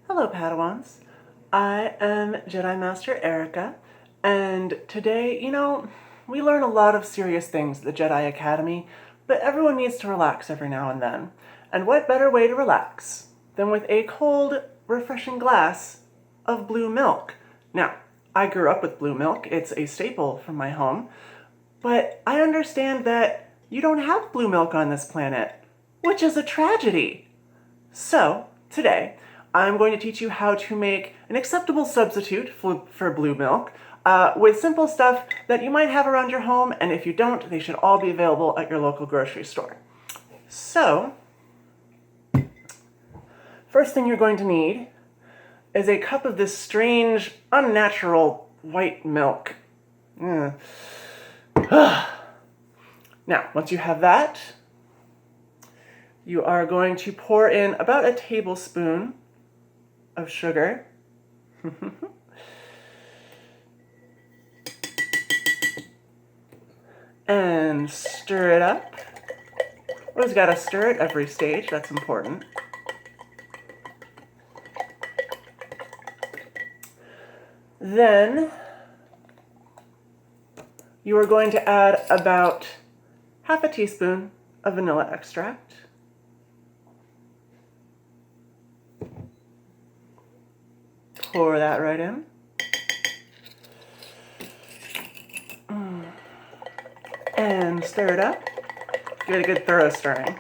Hello, Padawans. I am Jedi Master Erika, and today, we learn a lot of serious things at the Jedi Academy, but everyone needs to relax every now and then. And what better way to relax than with a cold, refreshing glass of blue milk? Now, I grew up with blue milk, it's a staple from my home, but I understand that you don't have blue milk on this planet, which is a tragedy. So, today, I'm going to teach you how to make an acceptable substitute for blue milk with simple stuff that you might have around your home, and if you don't, they should all be available at your local grocery store. So, first thing you're going to need is a cup of this strange, unnatural white milk. Now, once you have that, you are going to pour in about a tablespoon of sugar. And stir it up. Always gotta stir it every stage, that's important. Then you are going to add about half a teaspoon of vanilla extract. Pour that right in. And stir it up. Give it a good thorough stirring.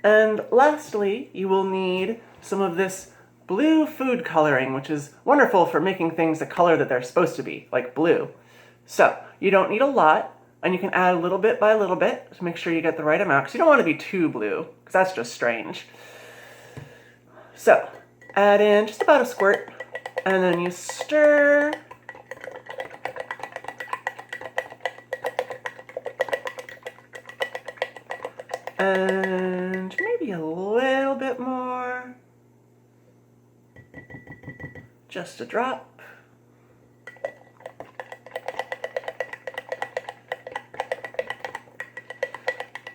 And lastly, you will need some of this blue food coloring, which is wonderful for making things the color that they're supposed to be, like blue. So, you don't need a lot, and you can add a little bit by a little bit to make sure you get the right amount, because you don't want to be too blue, because that's just strange. So, add in just about a squirt, and then you stir. And maybe a little bit more. Just a drop.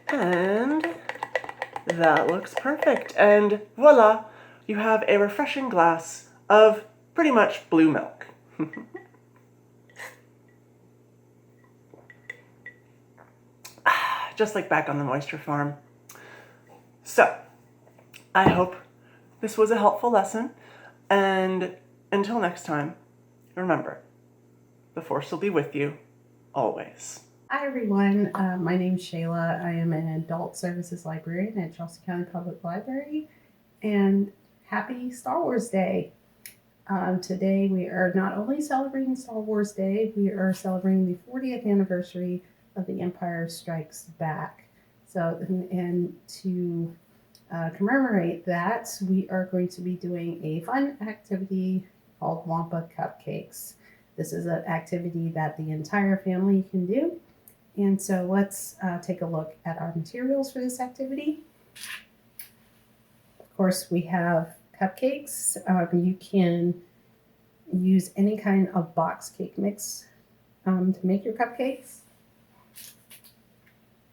And that looks perfect. And voila, you have a refreshing glass of pretty much blue milk. Just like back on the moisture farm. So, I hope this was a helpful lesson, and until next time, remember, the Force will be with you, always. Hi everyone, my name's Shayla. I am an adult services librarian at Charleston County Public Library, and happy Star Wars Day. Today we are not only celebrating Star Wars Day, we are celebrating the 40th anniversary of The Empire Strikes Back. So, and to commemorate that, we are going to be doing a fun activity called Wampa Cupcakes. This is an activity that the entire family can do. And so let's take a look at our materials for this activity. Of course, we have cupcakes. You can use any kind of box cake mix to make your cupcakes.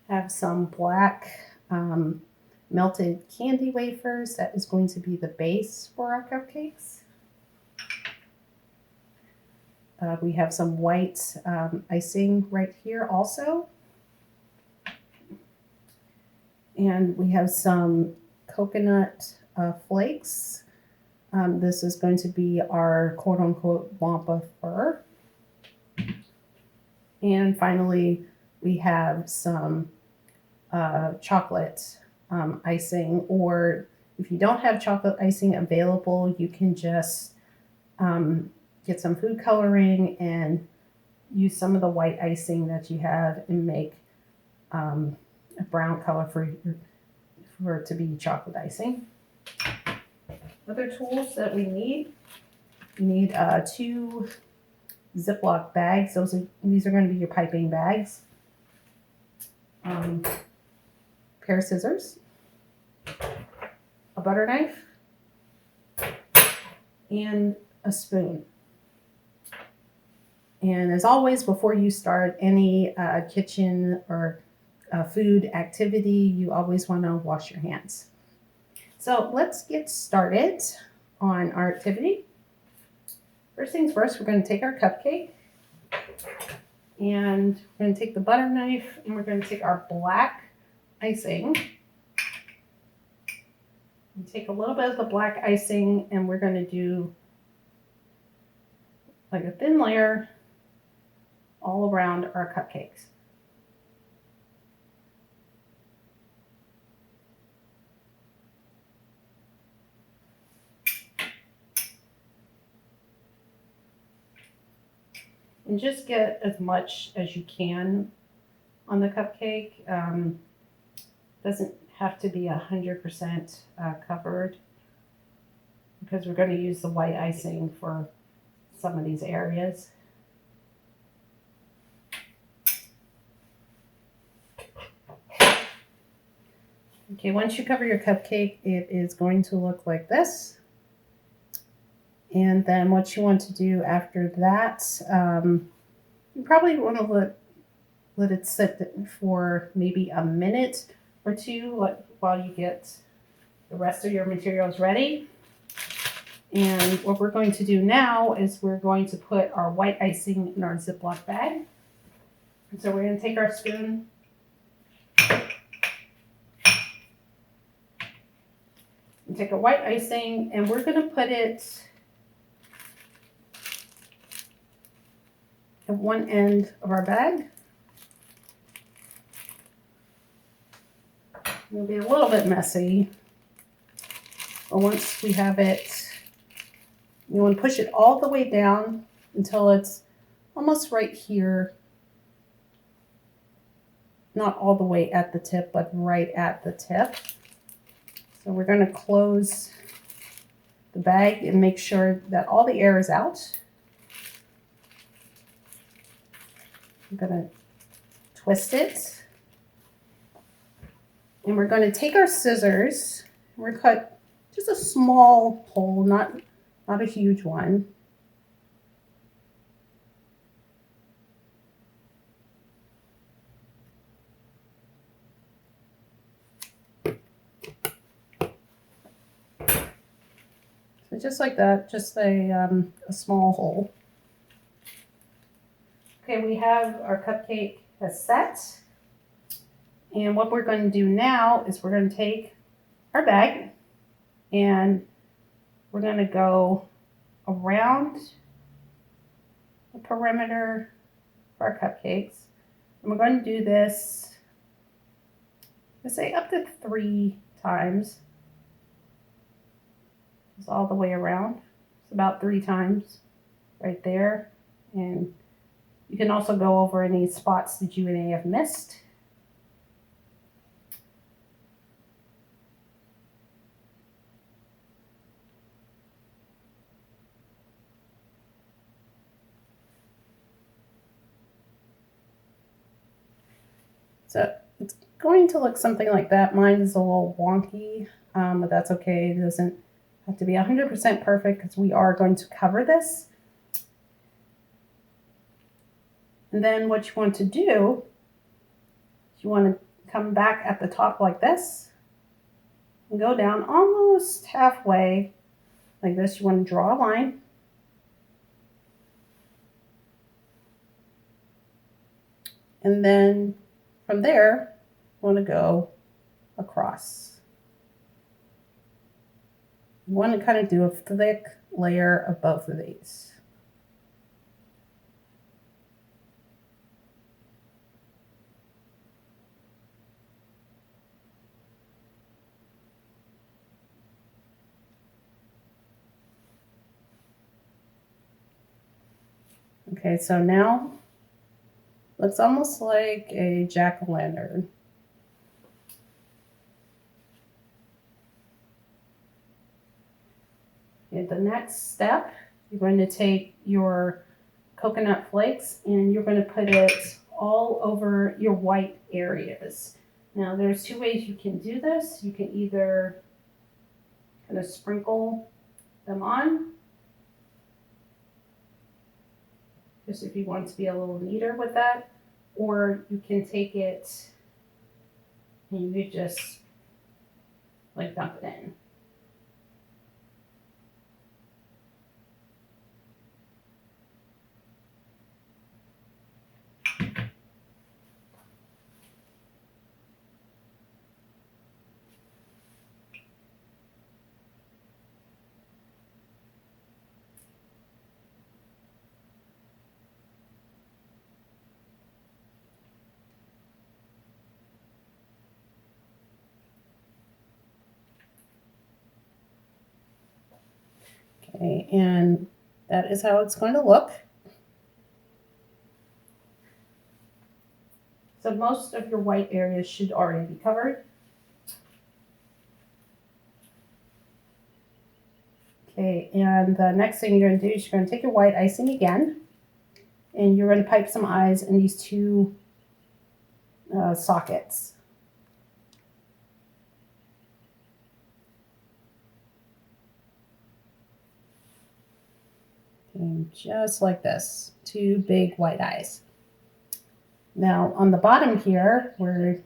Have some black melted candy wafers. That is going to be the base for our cupcakes. We have some white icing right here also. And we have some coconut flakes. This is going to be our quote-unquote Wampa fur. And finally, we have some chocolate icing, or if you don't have chocolate icing available, you can just get some food coloring and use some of the white icing that you have and make a brown color for it to be chocolate icing. Other tools that we need 2 Ziploc bags. These are going to be your piping bags. Pair of scissors, a butter knife, and a spoon. And as always, before you start any kitchen or food activity, you always want to wash your hands. So let's get started on our activity. First things first, we're going to take our cupcake and we're going to take the butter knife and we're going to take our black icing. And take a little bit of the black icing and we're going to do like a thin layer all around our cupcakes. And just get as much as you can on the cupcake. Doesn't have to be 100% covered because we're going to use the white icing for some of these areas. Okay, once you cover your cupcake, it is going to look like this. And then what you want to do after that, you probably want to let it sit for maybe a minute or two while you get the rest of your materials ready. And what we're going to do now is we're going to put our white icing in our Ziploc bag. And so we're going to take our spoon and take our white icing and we're going to put it at one end of our bag. It'll be a little bit messy, but once we have it, you want to push it all the way down until it's almost right here. Not all the way at the tip, but right at the tip. So we're going to close the bag and make sure that all the air is out. I'm going to twist it. And we're going to take our scissors. And we're going to cut just a small hole, not a huge one. So just like that, just a small hole. Okay, we have our cupcake has set. And what we're going to do now is we're going to take our bag and we're going to go around the perimeter of our cupcakes. And we're going to do this, let's say up to 3 times. Just all the way around. It's about 3 times right there. And you can also go over any spots that you may have missed. So it's going to look something like that. Mine is a little wonky, but that's okay. It doesn't have to be 100% perfect because we are going to cover this. And then what you want to do is you want to come back at the top like this and go down almost halfway like this. You want to draw a line. And then from there, you want to go across. You want to kind of do a thick layer of both of these. Okay, so now looks almost like a jack-o'-lantern. Okay, the next step, you're going to take your coconut flakes and you're going to put it all over your white areas. Now there's 2 ways you can do this. You can either kind of sprinkle them on, just if you want to be a little neater with that, or you can take it And you just like dump it in. Okay, and that is how it's going to look. So most of your white areas should already be covered. Okay, and the next thing you're going to do is you're going to take your white icing again, and you're going to pipe some eyes in these two sockets. And just like this, two big white eyes. Now on the bottom here, where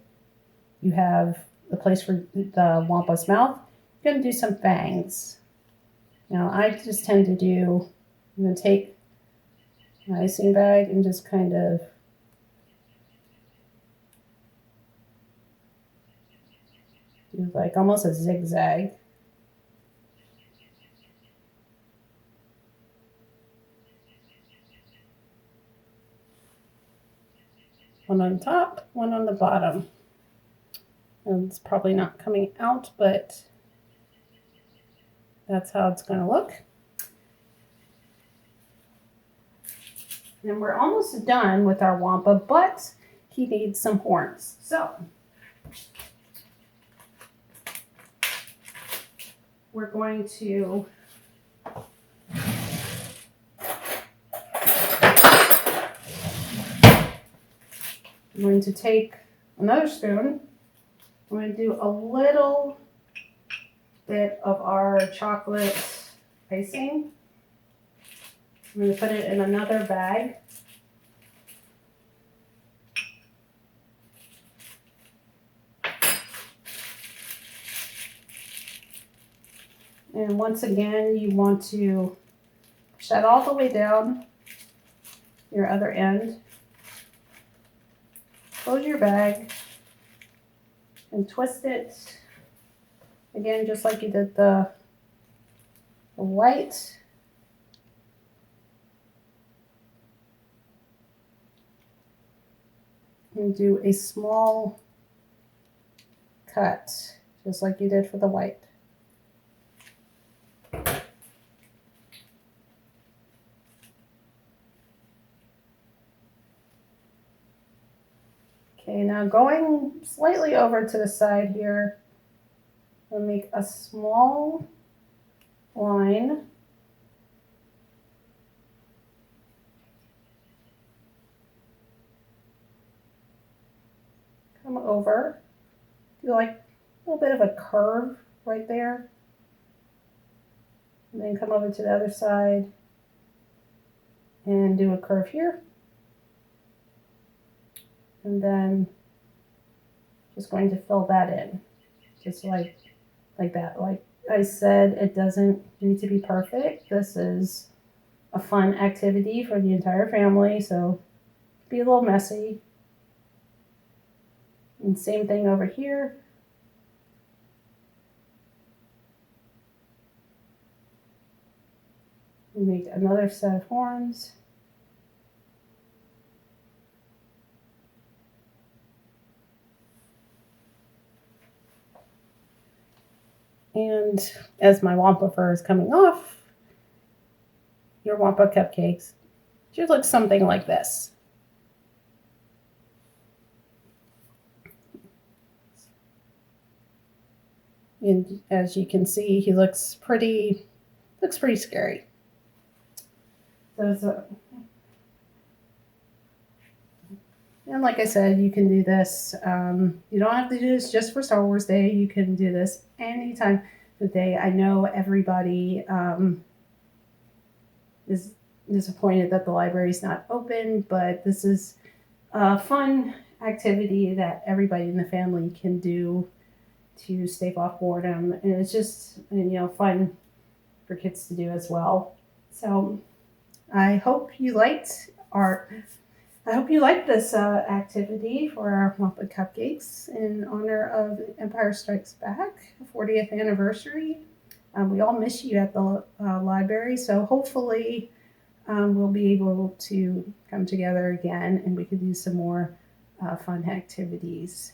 you have the place for the Wampa's mouth, you're going to do some fangs. Now I just tend to do, I'm going to take my icing bag and just kind of do like almost a zigzag. One on top, one on the bottom. And it's probably not coming out, but that's how it's going to look. And we're almost done with our Wampa, but he needs some horns. So we're going to take another spoon. I'm going to do a little bit of our chocolate icing. I'm going to put it in another bag. And once again, you want to push that all the way down your other end. Close your bag and twist it again, just like you did the white. And do a small cut, just like you did for the white. Okay, now going slightly over to the side here, we'll make a small line. Come over, do like a little bit of a curve right there. And then come over to the other side and do a curve here. And then just going to fill that in, just like that. Like I said, it doesn't need to be perfect. This is a fun activity for the entire family, so be a little messy. And same thing over here. We make another set of horns. And as my Wampa fur is coming off, your Wampa cupcakes should look something like this. And as you can see, he looks pretty scary. And like I said, you can do this. You don't have to do this just for Star Wars Day. You can do this anytime of the day. I know everybody is disappointed that the library is not open, but this is a fun activity that everybody in the family can do to stave off boredom, and it's just fun for kids to do as well. So I hope you liked our I hope you liked this activity for our Wampa Cupcakes in honor of Empire Strikes Back 40th anniversary. We all miss you at the library, so hopefully we'll be able to come together again and we can do some more fun activities.